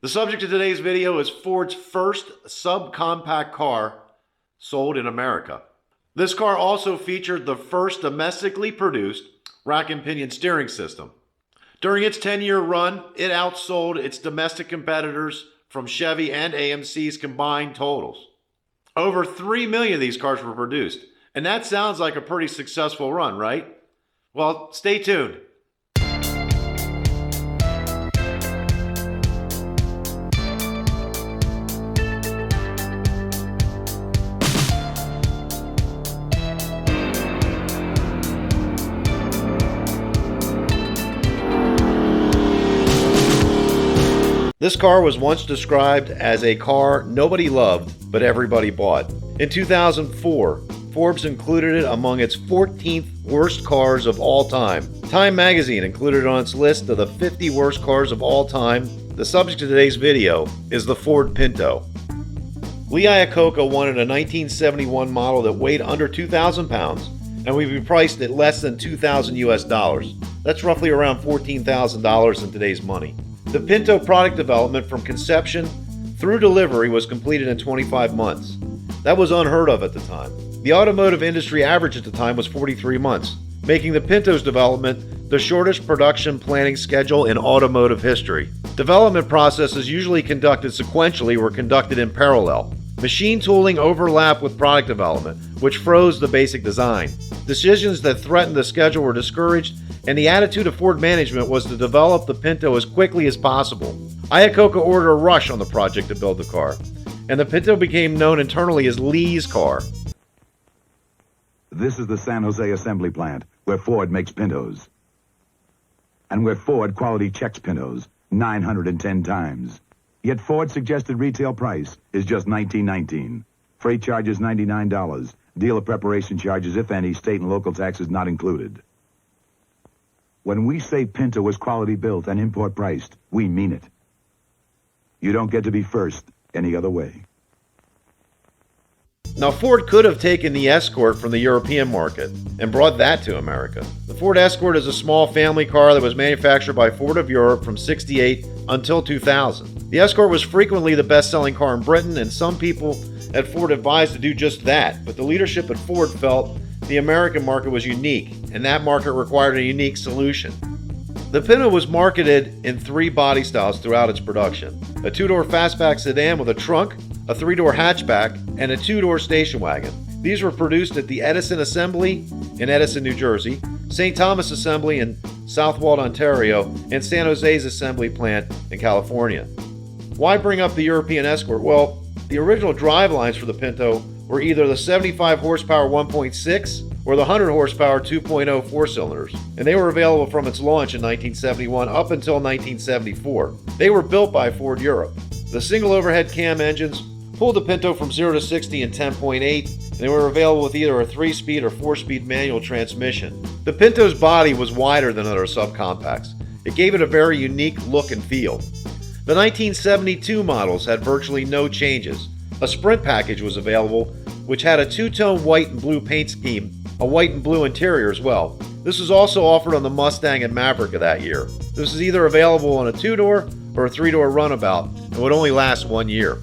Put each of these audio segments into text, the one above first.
The subject of today's video is Ford's first subcompact car sold in America. This car also featured the first domestically produced rack and pinion steering system. During its 10-year run, it outsold its domestic competitors from Chevy and AMC's combined totals. Over 3 million of these cars were produced, and that sounds like a pretty successful run, right? Well, stay tuned. This car was once described as a car nobody loved, but everybody bought. In 2004, Forbes included it among its 14th worst cars of all time. Time magazine included it on its list of the 50 worst cars of all time. The subject of today's video is the Ford Pinto. Lee Iacocca wanted a 1971 model that weighed under 2,000 pounds and would be priced at less than $2,000 US. That's roughly around $14,000 in today's money. The Pinto product development from conception through delivery was completed in 25 months. That was unheard of at the time. The automotive industry average at the time was 43 months, making the Pinto's development the shortest production planning schedule in automotive history. Development processes usually conducted sequentially were conducted in parallel. Machine tooling overlapped with product development, which froze the basic design. Decisions that threatened the schedule were discouraged, and the attitude of Ford management was to develop the Pinto as quickly as possible. Iacocca ordered a rush on the project to build the car, and the Pinto became known internally as Lee's car. This is the San Jose assembly plant, where Ford makes Pintos. And where Ford quality checks Pintos 910 times. Yet Ford's suggested retail price is just $19.19. Freight charges $99. Dealer preparation charges, if any, state and local taxes not included. When we say Pinto is quality built and import priced, we mean it. You don't get to be first any other way. Now, Ford could have taken the Escort from the European market and brought that to America. The Ford Escort is a small family car that was manufactured by Ford of Europe from '68 until 2000. The Escort was frequently the best-selling car in Britain, and some people at Ford advised to do just that, but the leadership at Ford felt the American market was unique, and that market required a unique solution. The Pinto was marketed in 3 body styles throughout its production: a 2-door fastback sedan with a trunk, a 3-door hatchback, and a 2-door station wagon. These were produced at the Edison Assembly in Edison, New Jersey, St. Thomas Assembly in Southwold, Ontario, and San Jose's assembly plant in California. Why bring up the European Escort? Well, the original drivelines for the Pinto were either the 75 horsepower 1.6 or the 100 horsepower 2.0 4-cylinders, and they were available from its launch in 1971 up until 1974. They were built by Ford Europe. The single overhead cam engines pulled the Pinto from 0 to 60 in 10.8, and they were available with either a 3-speed or 4-speed manual transmission. The Pinto's body was wider than other subcompacts. It gave it a very unique look and feel. The 1972 models had virtually no changes. A Sprint package was available, which had a 2-tone white and blue paint scheme, a white and blue interior as well. This was also offered on the Mustang and Maverick of that year. This was either available on a 2-door or a 3-door runabout and would only last 1 year.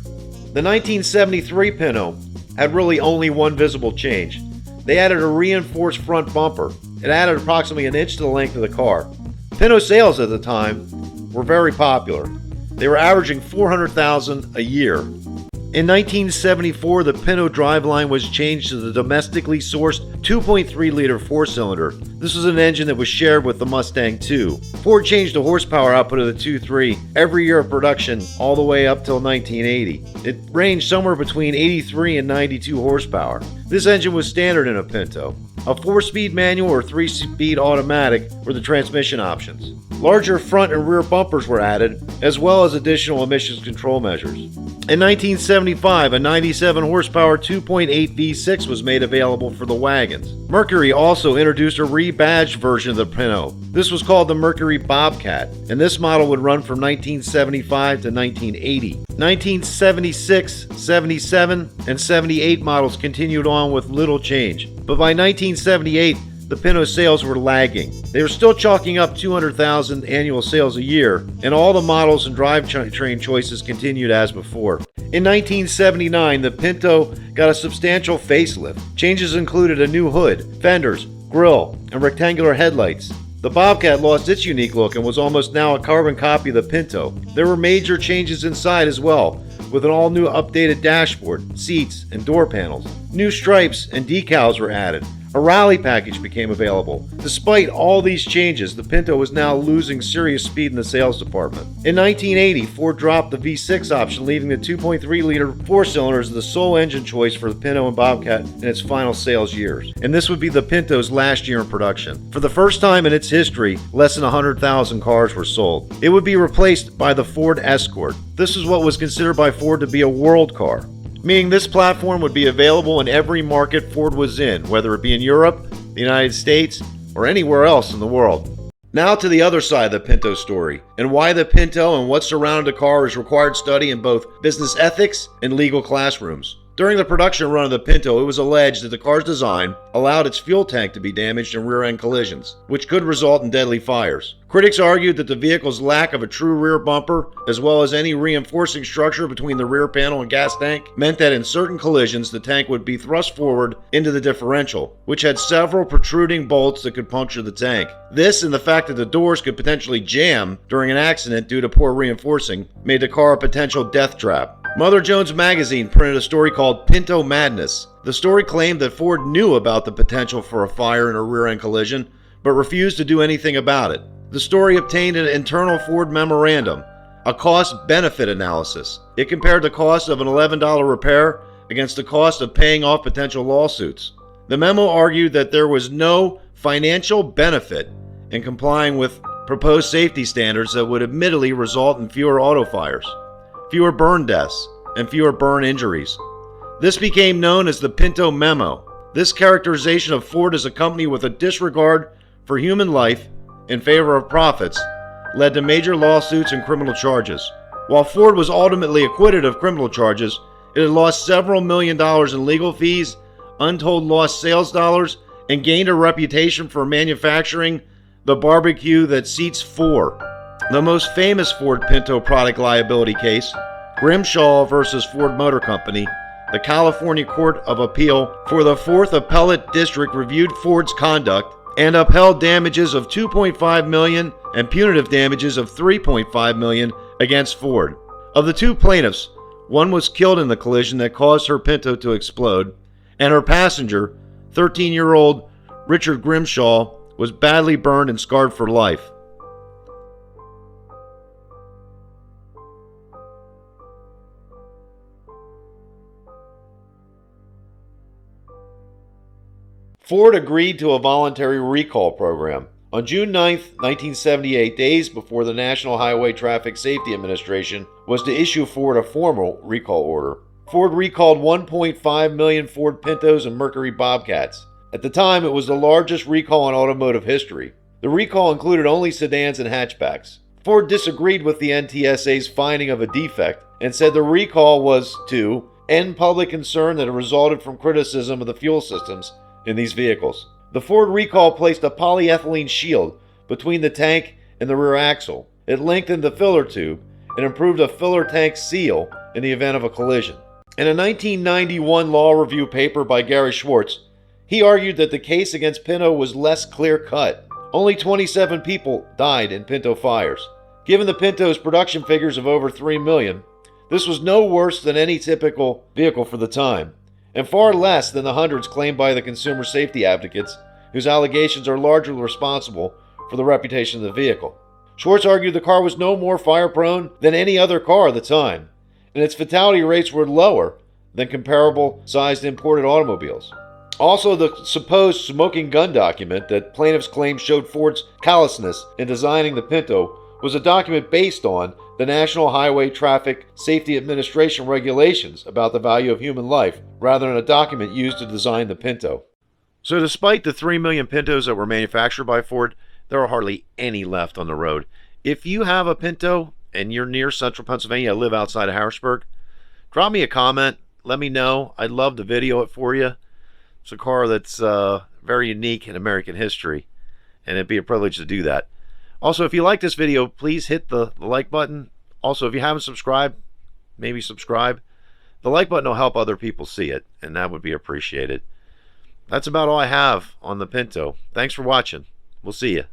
The 1973 Pinto had really only one visible change. They added a reinforced front bumper. It added approximately an inch to the length of the car. Pinto sales at the time were very popular. They were averaging 400,000 a year. In 1974, the Pinto driveline was changed to the domestically sourced 2.3-liter 4-cylinder. This was an engine that was shared with the Mustang II. Ford changed the horsepower output of the 2.3 every year of production all the way up till 1980. It ranged somewhere between 83 and 92 horsepower. This engine was standard in a Pinto. A 4-speed manual or 3-speed automatic were the transmission options. Larger front and rear bumpers were added, as well as additional emissions control measures. In 1975, a 97 horsepower 2.8 V6 was made available for the wagons. Mercury also introduced a rebadged version of the Pinto. This was called the Mercury Bobcat, and this model would run from 1975 to 1980. 1976, 77, and 78 models continued on with little change, but by 1978, the Pinto sales were lagging. They were still chalking up 200,000 annual sales a year, and all the models and drivetrain choices continued as before. In 1979, the Pinto got a substantial facelift. Changes included a new hood, fenders, grille, and rectangular headlights. The Bobcat lost its unique look and was almost now a carbon copy of the Pinto. There were major changes inside as well, with an all-new updated dashboard, seats, and door panels. New stripes and decals were added. A rally package became available. Despite all these changes, the Pinto was now losing serious speed in the sales department. In 1980, Ford dropped the V6 option, leaving the 2.3-liter four-cylinders the sole engine choice for the Pinto and Bobcat in its final sales years. And this would be the Pinto's last year in production. For the first time in its history, less than 100,000 cars were sold. It would be replaced by the Ford Escort. This is what was considered by Ford to be a world car, meaning this platform would be available in every market Ford was in, whether it be in Europe, the United States, or anywhere else in the world. Now to the other side of the Pinto story, and why the Pinto and what surrounded the car is required study in both business ethics and legal classrooms. During the production run of the Pinto, it was alleged that the car's design allowed its fuel tank to be damaged in rear-end collisions, which could result in deadly fires. Critics argued that the vehicle's lack of a true rear bumper, as well as any reinforcing structure between the rear panel and gas tank, meant that in certain collisions the tank would be thrust forward into the differential, which had several protruding bolts that could puncture the tank. This, and the fact that the doors could potentially jam during an accident due to poor reinforcing, made the car a potential death trap. Mother Jones magazine printed a story called Pinto Madness. The story claimed that Ford knew about the potential for a fire in a rear-end collision, but refused to do anything about it. The story obtained an internal Ford memorandum, a cost-benefit analysis. It compared the cost of an $11 repair against the cost of paying off potential lawsuits. The memo argued that there was no financial benefit in complying with proposed safety standards that would admittedly result in fewer auto fires, fewer burn deaths, and fewer burn injuries. This became known as the Pinto Memo. This characterization of Ford as a company with a disregard for human life in favor of profits led to major lawsuits and criminal charges. While Ford was ultimately acquitted of criminal charges, it had lost several million dollars in legal fees, untold lost sales dollars, and gained a reputation for manufacturing the barbecue that seats four. The most famous Ford Pinto product liability case, Grimshaw versus Ford Motor Company, the California Court of Appeal for the 4th Appellate District reviewed Ford's conduct and upheld damages of $2.5 million and punitive damages of $3.5 million against Ford. Of the two plaintiffs, one was killed in the collision that caused her Pinto to explode, and her passenger, 13-year-old Richard Grimshaw, was badly burned and scarred for life. Ford agreed to a voluntary recall program. On June 9, 1978, days before the National Highway Traffic Safety Administration was to issue Ford a formal recall order, Ford recalled 1.5 million Ford Pintos and Mercury Bobcats. At the time, it was the largest recall in automotive history. The recall included only sedans and hatchbacks. Ford disagreed with the NTSA's finding of a defect and said the recall was to end public concern that it resulted from criticism of the fuel systems in these vehicles. The Ford recall placed a polyethylene shield between the tank and the rear axle. It lengthened the filler tube and improved a filler tank seal in the event of a collision. In a 1991 law review paper by Gary Schwartz, he argued that the case against Pinto was less clear-cut. Only 27 people died in Pinto fires. Given the Pinto's production figures of over 3 million, this was no worse than any typical vehicle for the time, and far less than the hundreds claimed by the consumer safety advocates, whose allegations are largely responsible for the reputation of the vehicle. Schwartz argued the car was no more fire-prone than any other car at the time, and its fatality rates were lower than comparable-sized imported automobiles. Also, the supposed smoking gun document that plaintiffs claimed showed Ford's callousness in designing the Pinto was a document based on the National Highway Traffic Safety Administration regulations about the value of human life, rather than a document used to design the Pinto. So despite the 3 million Pintos that were manufactured by Ford, there are hardly any left on the road. If you have a Pinto and you're near central Pennsylvania, I live outside of Harrisburg, drop me a comment, let me know. I'd love to video it for you. It's a car that's very unique in American history, and it'd be a privilege to do that. Also, if you like this video, please hit the like button. Also, if you haven't subscribed, maybe subscribe. The like button will help other people see it, and that would be appreciated. That's about all I have on the Pinto. Thanks for watching. We'll see you.